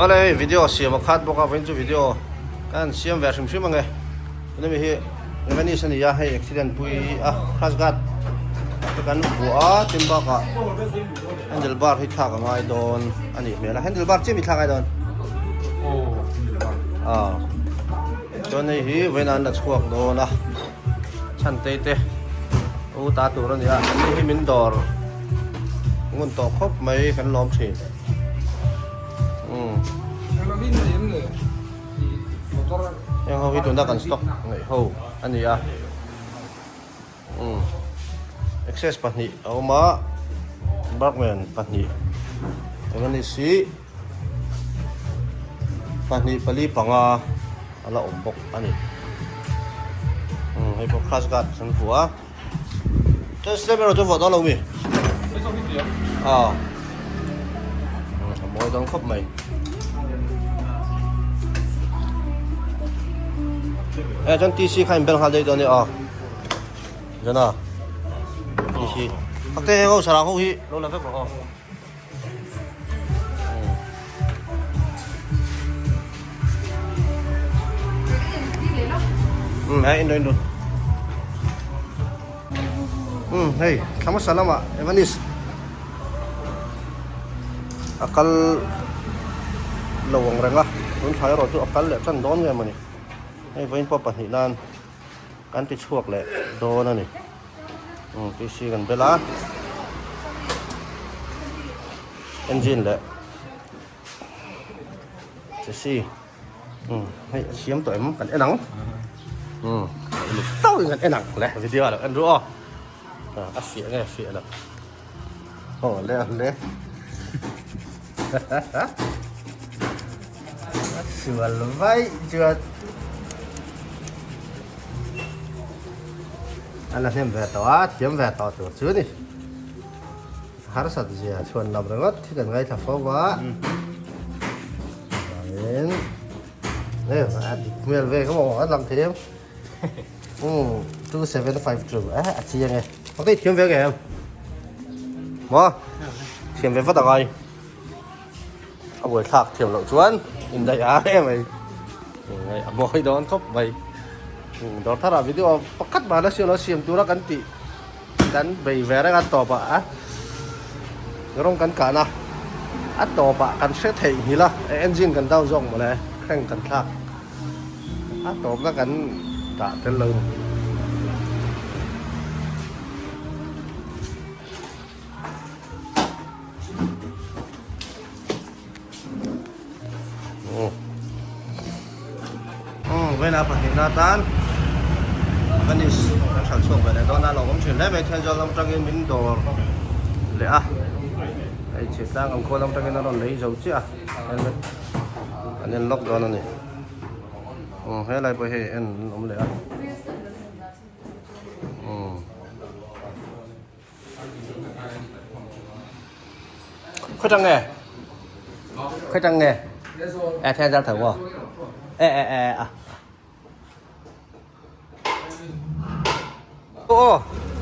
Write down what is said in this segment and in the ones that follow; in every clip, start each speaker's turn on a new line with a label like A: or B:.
A: Oleh video siam akhat boka venture video kan siam version sim mangai ini hi ini seni ya hai accident pui crash guard kan bua timba ka handlebar hi thak ngai don ani mela handlebar chimi thak ngai don cho nên hi với nan đặt chuộc đồ na chăn tê tê u ta tụ rồi ya ni hi min dor ngun to khop mấy kan lom chỉ yang hobi tunda kan stok ngai ho ani ya excess pani oma barkman pani ngani si pani pali panga ala ombok ani hay bok crash guard san phua just level cho vợ đó lâu mi mỗi đón khóc mày 전 DC 가면 변 하자 이더니 전화 DC 확대하고 잘하고 이 롤라 페퍼 Indonesia. Hey, kamu salam Pak Evanis. Akal lawang rengah, pun saya rotu akal le can don ya mani. Hey, vain papa ni nan, kan ti chuak le don ani. Ti si kan bela. Engine le. Ti si. Hey, siam tu em kan enang. Tahu dengan enak lah video ada kan doa. Asyik kan asyik lah. Oh leh. Jual baik jual. Anak yang bertawa, dia bertawa tu cuci ni. Harus satu je, cuan nak berengot, kan ngai tak fawa. Lain. Adik mel ve kamu orang làm thêm. 2752 chị nghe có cái thêm về kìa em mà thêm về phát tặng ai buổi thạc thêm lậu chuan in đây em mày mỗi đón khóc mày đó thật là video cắt mà nó xiêm tôi nó cắn tị cắn về vé nó ăn tỏ bạ nó không cắn cả nào ăn tỏ bạ cắn sẽ thể như là engine cắn đau rộng mà này khanh cắn thạc ăn tỏ nó cắn đã tên lớn bên nào phải ra tan Venice đang sản xuất về này đó là ông chuyển đấy về theo do long trang miếng đồ lẽ đây chỉ đang ông cô long trang nó lấy dầu chứ nên lóc đó này thế này bởi hệ ông lẽ khách trăng nghe theo ra thử vào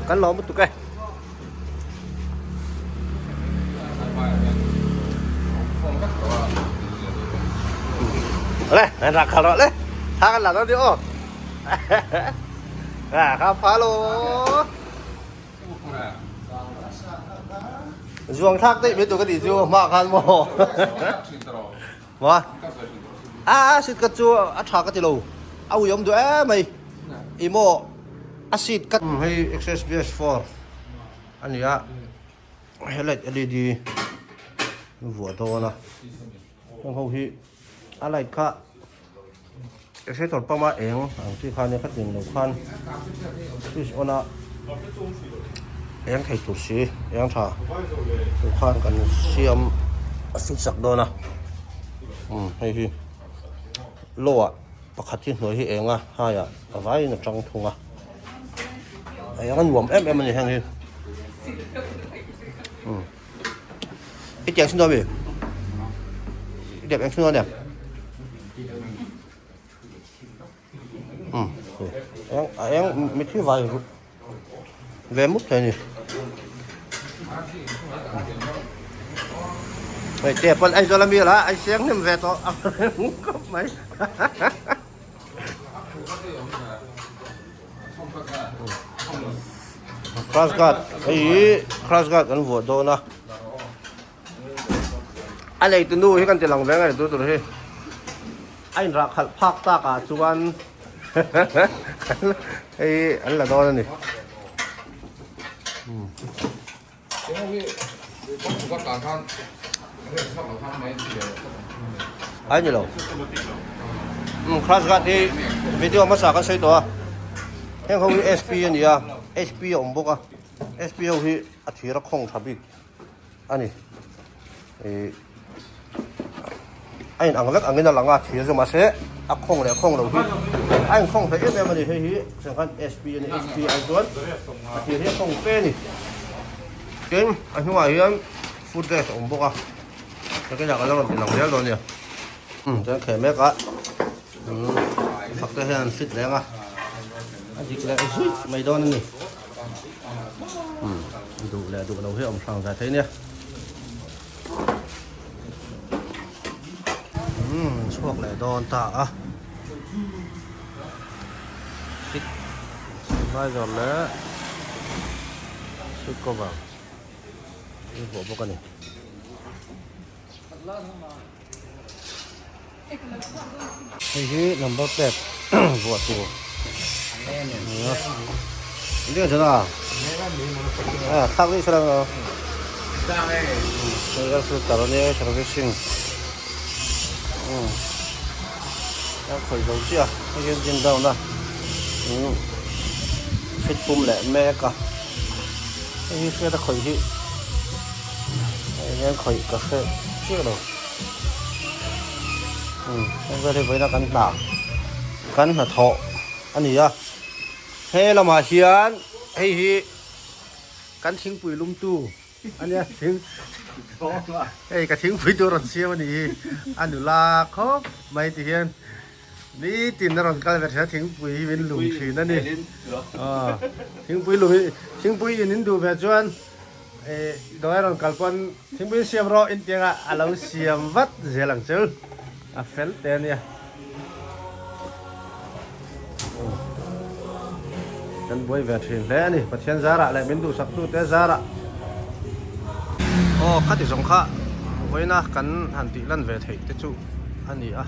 A: cắn ló một tụ cây đây này rạc khảo đấy thang là nó đi ô khám phá lô ruộng thác đấy biết tụi cái gì chưa mà khăn mồ mà xịt cắt chua thác cái gì lù giống tụi mày imo acid cut hay XSBS4 anh ya headlight LED vừa to na trong hậu hi alai ka sẽ thổi pa ma eng ang chi khan ne khat ding lo khan switch on a eng thai tu si eng tha tu khan kan siam fix sak do na hay hi lo a pakhat hi noi hi enga ha ya avai na tang thunga ai ăn uống em này hàng gì cái chén xin đôi bì đẹp em xin đôi đẹp em mấy thứ vài về mút này nè ไม่เจ็บปนไอ้จระมีละไอ้เสียงนี่มันแวะต่อเอาก็ไหมคลาสกัดไอ้คลาสกัดกันหัวโดนนะอะไรตัวนู้นให้กันจะหลังแบงไอ้ตัวเฮ้ยไอ้รักภาคตากาชวนไอ้อันละโดนนี่ไอ้นี่เหรอคลาสกัดที่วิดีโอมาสักกันใช้ตัวเฮ้ยเขามี SP อันนี้อ่ะ SP อมบุกอ่ะ SP เขาที่อัฐิรักของทับอีกอันนี้ไอ้อังเล็กอังนี้น่าหลังอ่ะที่จะมาเสะอักของเลยของเราที่ไอ้ของเฮ้ยเนี่ยมันนี่เฮ้ยสังกัด SP อันนี้ SP ไอ้ตัวอัฐิที่ของเป็นนี่เก่งไอ้หัวเฮียนฟุตเดสอมบุกอ่ะแล้วก็อยากเอาเราเป็นหลังเดียวตัวเนี่ยจะแข็งแม็กอ่ะฝักตัวให้มันฟิตแรงอ่ะอันนี้เลยไม่โดนนี่ดูแลดูเราให้อมสั่งใส่เนี่ยช่วงเลยโดนตาอ่ะฟิตได้จนแล้วสุดก็แบบนี่หัวพวกกันนี่เฮ้ยลำบากแบบหัวตัว이게 전화. 아, 타고 있으라고. 저희가 술 따로네, 저렇게 싱. 야, 거의 정지야. 이게 진다오나. 핏붐 매까. 이 쇠다 거의. 그냥 거의 까세. 찌그러. 이거를 보이나 간다. 간나 더. 아니야. เฮ้เรามาเชียนเฮ้ยกันทิ้งปุ๋ยลุมตู้อันเนี้ยทิ้งเฮ้ยกระทิ้งปุ๋ยตัวรันเชียวันนี้อันดูลาครับไม่ตีเฮียนนี่ตีนรันกันแบบทิ้งปุ๋ยเป็นหลุมฉีนั่นนี่ทิ้งปุ๋ยหลุมทิ้งปุ๋ยยินดูแบบจวนโดยรันกันคนทิ้งปุ๋ยเสียมรออินเดียอ่ะเราเสียมวัดเสียหลังเจอเฟลเตนเนี่ยกันบวยแบบนี้แหละนี่ประเทศซาระแหละเป็นดูสักตัวแต่ซาระโอ้ข้าติดสงข้าไว้นะกันหันติลั่นเวทีแต่จู่อันนี้อ่ะ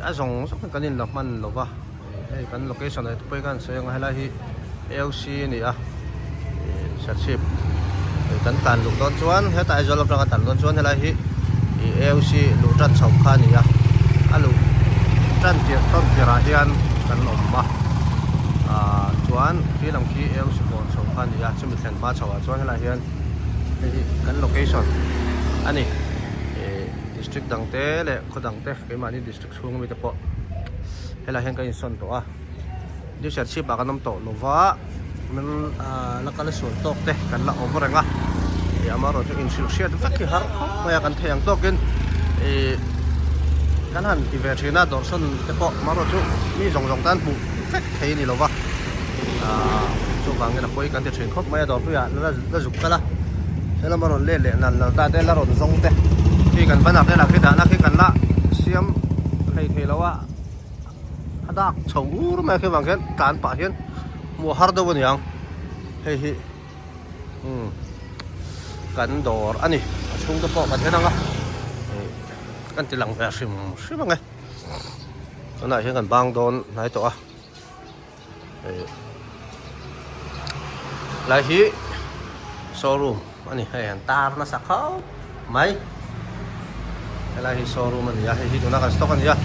A: ไอ้สองกันนี่หลับมันหรอวะไอ้กันโลเคชั่นไอ้ตัวไปกันเสียงให้ละที่ LC นี่อ่ะชัดชิบกันตันลูกต้นชวนให้ตายจอลประกันตันต้นชวนให้ละที่ LC ลูกจันสองข้านี่อ่ะลูกจันเจียต้นเจียราเฮียนกันอมมาชวนที่ลำขี้เอลสิบวันสองพันนี่จะมีแทนบ้าชาวชวนให้ละเฮียนกันโลเคชั่นอันนี้ดิสตริกดังเต้เลยคนดังเต้เกี่ยมานี่ดิสตริกช่วงมีแต่พอให้ละเฮียนกันส่วนตัวดิฉันชิบากันน้ำโตโนวามันละกันส่วนโตเต้กันละโอเวอร์เองอ่ะมาเราจะอินสิลเชียดฟักกี้ฮาร์มาอยากกันเทียงโตกินกันหันอีเวอร์ชีน่าดอร์สันแต่พอมาเราจะมีสองตันบุเฮ้ยนี่เราวะช่วงบางเงี้ยนะคุยกันแต่เชิงครบไม่ดอกเพื่อแล้วจุกกันละเสร็จแล้วมาเราเล่นนั่นเราตาเต้แล้วเราส่งเต้ที่กันบ้านนักได้หลักที่ด่านักที่กันละเสียมใครแล้วว่าฮัดดักชงรู้ไหมคือบางเงี้ยการป่าเงี้ยมัวฮาร์ดวันยังเฮ้ยกันดอร์อันนี้ช่วงตะปอกันเท่านั้นละกันจะหลังแบบชิมบ้างไงตอนไหนเห็นกันบางโดนไหนตัวหลายที่โชว์รูมอันนี้ให้เห็นตาหน้าสักเขาไหมหลายที่โชว์รูมมันเนี่ยให้ที่ตัวนักสต็อกกันเนี่ย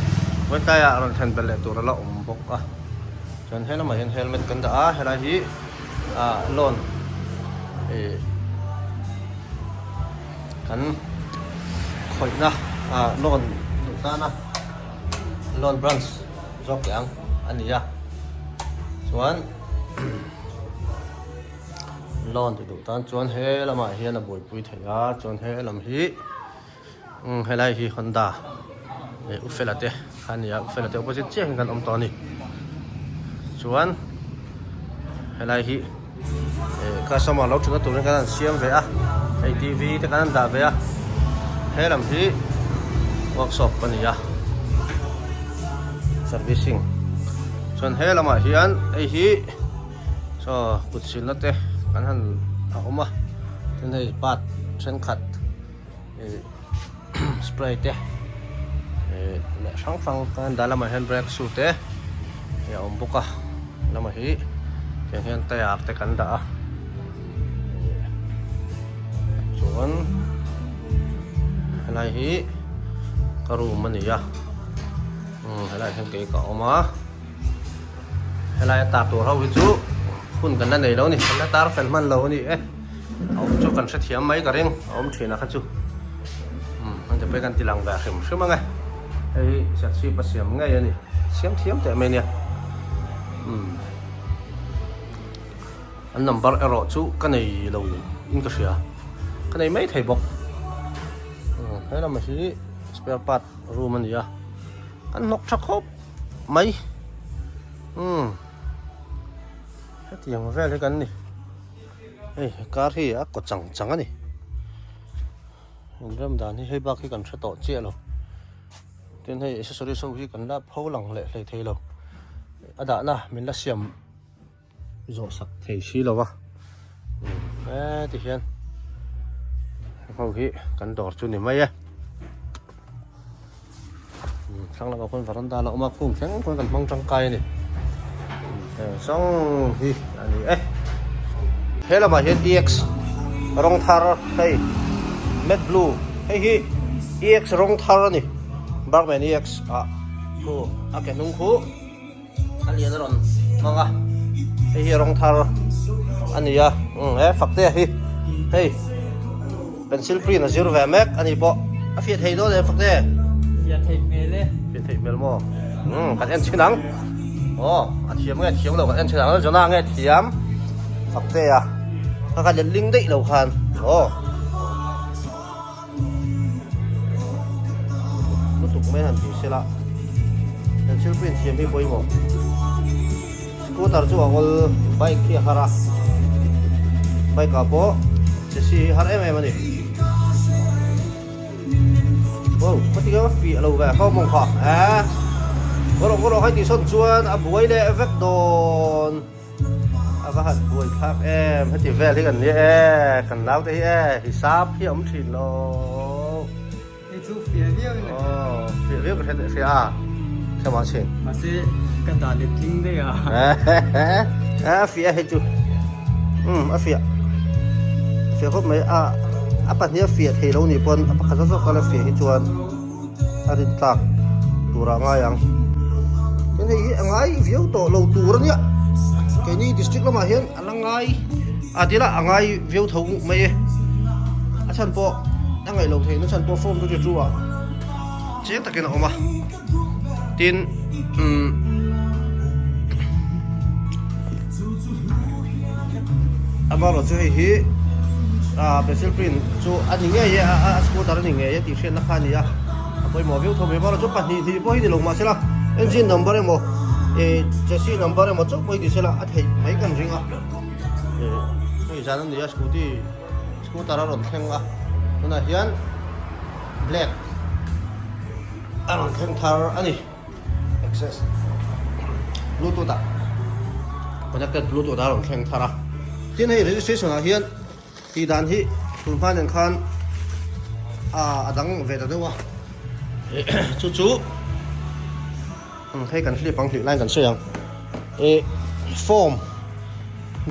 A: เว้นแต่เราเห็นเป็นเหล็กตัวละบกอ่ะจนให้เรามาเห็นเฮลเมตกันแต่หลายที่ลอนกันคอยนะลอนดูตานะลอนบรันส์จอกอย่างอันนี้อ่ะส่วนลอนดูตานส่วนเฮลมาเฮียนะบุยปุยเทียส่วนเฮลมฮีเฮลัยฮีฮอนด้าอุเฟลเต้ขันนี้อุเฟลเต้อุปจิตเจ้ากันตอนนี้ส่วนเฮลัยฮีก็สมัยเราจุดนั้นตัวนี้กันเสียมเวียไอทีวีแต่กันด่าเวียเฮ he lam hi workshop ania servicing chuan he lama hian ei hi so kutsil na te kan han a oma tin hei pat then khat spray te le sang phang kan dalama hand brake su te ya om buka lama hi chen hian tayar te kan da a chuan helai hi karum ania helai hen ke ka oma helai ta tur ho chu phun kan na nei lo ni kan tar fan man lo ni ông cho cần sẽ thiếm mấy cái riêng ông chỉ là khát chú anhจะไปกันทีหลังแบบเข็มใช่ไหมไงไอ้เสียชีพเสียมไงนี่เสียมเทียมแต่ไม่เนี่ยอันนั้นบาร์เอโรจูกันในเราอินก็เสียกันในไม่ไทยบอกให้เรามาชี้สเปียร์ปัดรูมันดีอ่ะกันนกชักครบไหมให้เตียงมาแวะเลยกันนี่การที่อ่ะก็จังอันนี้เริ่มด่านที่ให้บักที่กันใช้ต่อเจี๊ยเราเดี๋ยวให้สุริโซที่กันรับเขาหลังเลยเทเราอ่ะด่านน่ะมันละเสียมโจสักเทชีเราวะที่เห็นเขาที่กันดอดจุดนี้ไหมครั้งเราเอาคนฝรั่งตาเราเอามาฟุ้งแข็งคนกันมองจังไกนี่สองที่อันนี้เฮ้ยเรามาเห็น EX รองเท้าเฮ้ย Matte Blue เฮ้ย EX รองเท้านี่ Barman EX กูแกนุ่งคู่อันนี้นะรอนมังอ่ะเฮ้ยรองเท้าอันนี้ฝักเต้เฮ้ยเป็นซิลปรีนะ0 แม็กอันนี้บ่เฟียดเฮ้ยโดนเลยฝักเต้เฟียดเฮ้ยเมลเฟียดเฮ้ยเมลโม่กันเอ็นชิ้นหนังเทียมไงเทียมเรากันเอ็นชิ้นหนังแล้วจะน่าไงเทียมฝักเต้ถ้าการจะลิงได้เราคันรู้สึกไม่ทันทีเสียละแต่ชื่อเป็นเทียมไม่บ่อยหมดกูตัดจู่เอาใบเขียฮาระใบกระโปะจะสีฮาระมันนี่โอ้ปฏิกิริยาฝีเราแบบเขามองขาก็เราให้ตีส้นชวนบวยเลยเอฟเฟกต์โดนก็หัดบวยพักให้ตีแวร์ที่กันนี่กันแล้วที่ฮิซาบที่อมถิ่นเรา
B: ไอ้จูเฟียเวียวนี่
A: เฟียเวียวก็ใช่ใช่มาเช่น
B: มาซื้อกันตาเล็กลิงได้
A: เฟียให้จูเฟียเขาไม่ปัจจัยเฟียเทเรานี่ปนปัจจัยก็เลยเฟียให้จวนดินตักตัวเราง่ายยังนี่ง่ายเฟียวโตเราตัวเนี่ยแค่นี้ดิสตริกเรามาเห็นอะไรง่ายทีละง่ายเฟียวทุ่งไม่ฉันพอยังไงเราเห็นฉันพอฟอร์มตัวจะจั่วเจ๊ตะกินออกมาตินมาเราจะให้เป็นซิลปรินจู่อันนี้ไงสกูตเตอร์นี่ไงที่เช่นนักขันนี่พอหมอวิวทำให้มาเราจะปัดนี่พอให้ดีลงมาสิละเอนจินนัมเบอร์หมอเจสซี่นัมเบอร์หมอจะพอให้ดีสิละให้ไม่กันจริงไม่ใช่นั่นนี่สกูตเตอร์รถแข่งนั่นเฮียนแบล็กรถแข่งทาร์อันนี้ access Bluetooth บรรยากาศ Bluetooth รถแข่งทาร์ที่นี่ registration เฮียนที่ด้านที่คุณพ่อยังคันดังเวทด้วยวะจู่ให้กันที่ปังที่ไล่กันเสียงโฟม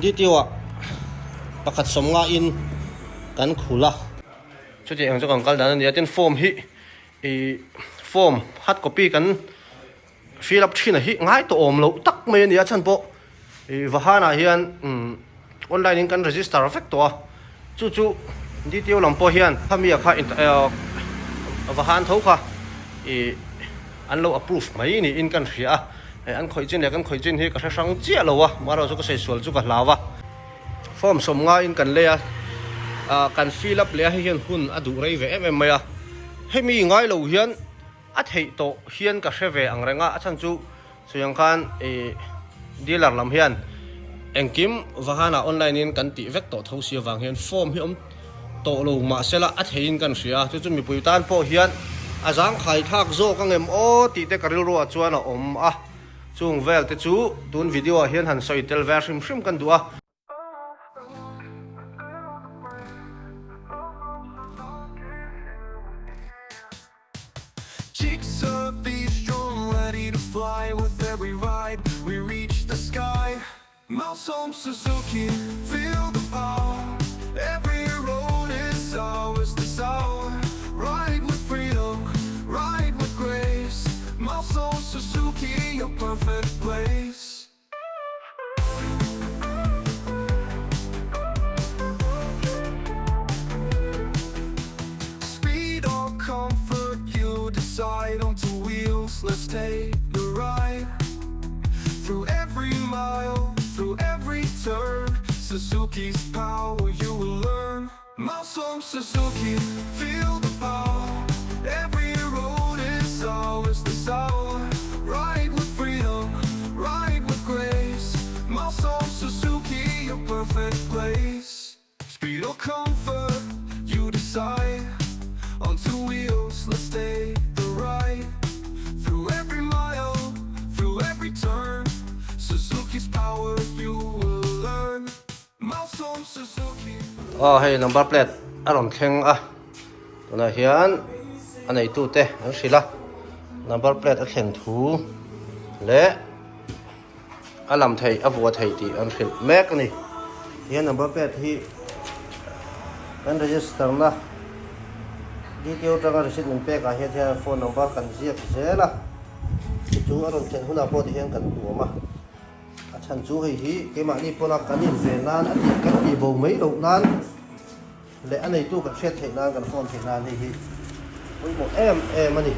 A: ดีที่ว่าประคัดสมงาอินกันขุละชุดที่ยังจะกันกันด้านนี้เป็นโฟมฮิโฟมฮัดก๊อปปี้กันฟิลป์ที่ไหนฮิง่ายตัวอมเราตักไม่เนี่ยฉันพอว่าหาหน้าเฮียนออนไลน์กันรีจิสเตอร์เอฟเฟกต์ตัวจู่ดีที่ว่าลำพอเฮียนถ้ามีค่าว่าหาเท่าค่ะอันเรา approve ไหมนี่อินกันเสียอันคอยจินเนี่ยกันคอยจินที่ก็ใช้สังเจียเราวะมาเราจะก็ใส่ส่วนจุกลาวะฟอร์มสมงาอินกันเลยกันฟิลป์เลยให้เฮียนหุ่นดูไรเวะไม่ให้มีง่ายเราเฮียนให้โตเฮียนก็ใช้เวะอังเรงฉันจู่ส่วนกันดีหลังลำเฮียนเอ็งกิมว่าหาออนไลน์นี่กันติเวกโตเท่าเสียวางเฮียนฟอร์มที่ to lo ma sela a thein kan ria chu chu mi pui tan po hian a jang khai thak zo ka ngem o ti te karil ro chuan a om a chung vel te chu tun video a hian han soi tel ver hrim hrim kan du a
C: Cheeks of these strong, ready to fly. With every ride, we reach the sky. Mouse Home Suzuki, feel the power. Every road is ours this hour. Ride with freedom, ride with grace. Mouse Home Suzuki, your perfect place. Speed or comfort, you decide. On two wheels, let's take the ride. Through every mile, through every turn, Suzuki's power you will learn. Mouse Home Suzuki, feel the power. Every road is ours this hour. Ride with freedom, ride with grace. Mouse Home Suzuki, your perfect place. Speed or comfort, you decide. On two wheels, let's take the ride. Through every mile, through every turn, Suzuki's power you will learn. Mouse Home Suzuki.
A: hei number plate a ron thleng a tuna hian a nei tu te an hrila number plate a thleng thu le a lam thei a vua thei ti an hril mek ani hian number plate hi kan register na detail tanga receipt min pe ka hian phone number kan ziak zela chu a ron thleng huna po ti hian kan tuama a chan chu hei hi keima ni pona kanin ve nan a ti kan ti bo mai lo nan le anei tu kan hret thei nan kan phone thei nan hi oi mo em ani